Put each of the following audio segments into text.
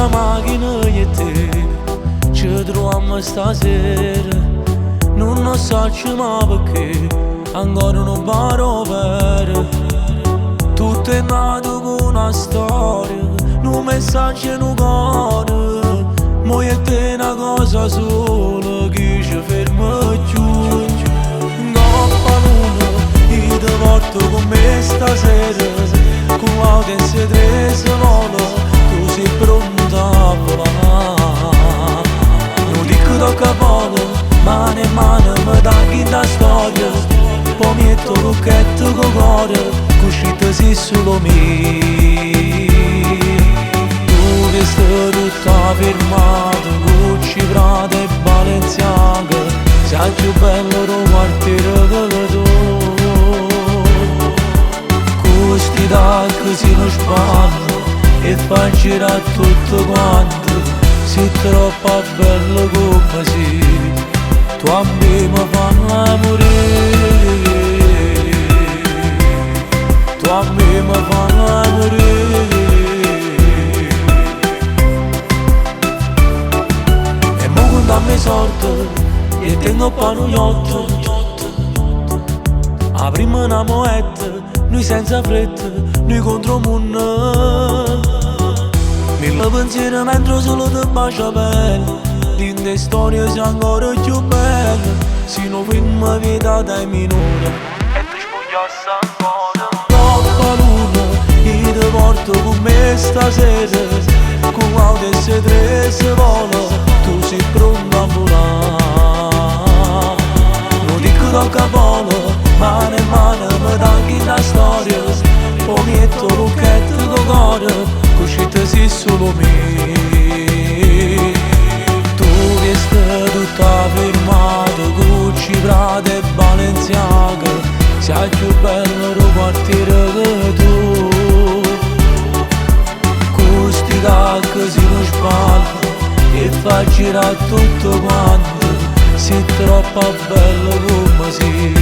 la macchina e te ci troviamo stasera. Non so ma perché ancora non paro per. Tutto è nato con una storia, un messaggio in un cuore. Mo e te una cosa sola che ci ferma giù. Coppa luna, io ti porto con me stasera. Con l'audience tre se vola, tu sei pronta a volare. Non dico tocca poco, mano in mano mi dai la storia. Poi metto lucchetto con cuore, cuscito sei solo me. Tu che stai tutta fermata, Gucci, Prada e Balenciaga, sei più bello del quartiere che tu. Questi tacchi si non spanno e fa girare tutto quanto. Sei troppo bello come sei, tu a me mi fanno morire. Tu a me mi fanno morire. E mo quando a me sorte e tengo pa' un yacht. Apriamo una moetta, noi senza fretta, noi contro mondo. Mille pensieri mentre solo ti bacia bene. Dinte storie sei ancora più belle. Se non film vita dai minore e ti spogliassi ancora. Troppa luna, io ti porto con me stasera. Con l'audience tre se vola, tu sei pronta a volare. Non dico tocca poco, mano in mano mi dai la storia. Poi metto lucchetto con cuore, cuscito sei solo me. Tu che stai tutta fermata, Gucci, Prada e Balenciaga, sei più bello del quartiere che tu. Questi tacchi si non sbaglia e fa girare tutto quanto. Sei troppo bello come sei,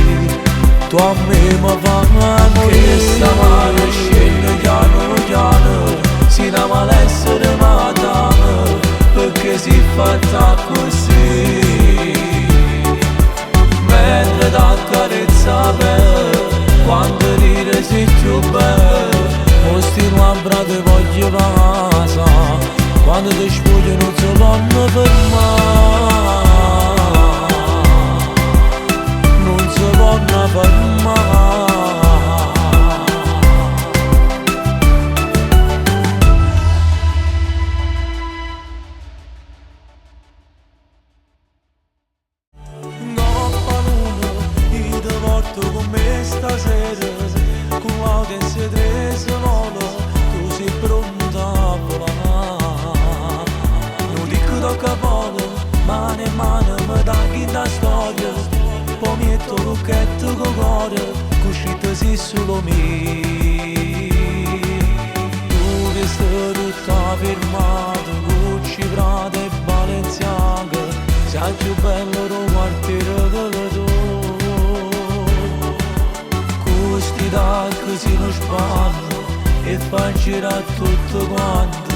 tu a me mi fanno morire. Che sta male scende piano piano, si da malessere madame, perché si fatta così. Mentre t'accarezza per, quando dire sei più bello, posti labbra te voglio passare. Quando ti spoglio non si vanno fermare. Non si vanno fermare. Coppa luna, io ti porto con me stasera. Con l'audience tre se vola, tu sei pronta a volare. Non dico tocca poco, mano in mano mi dai la storia. Poi metto lucchetto con cuore, cuscito sei solo me. Tu che stai tutta fermata, Gucci, Prada e Balenciaga, sei più bello del quartiere che tu. Questi tacchi si non spanno e fa girare tutto quanto.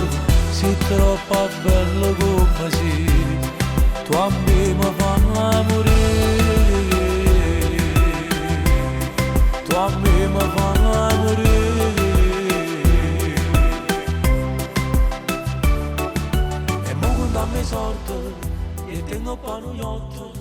Sei troppo bello come sei, tu a me mi fanno morire. Tu a me mi fanno morire. E mo quando a me sorte e tengo pa' un yacht.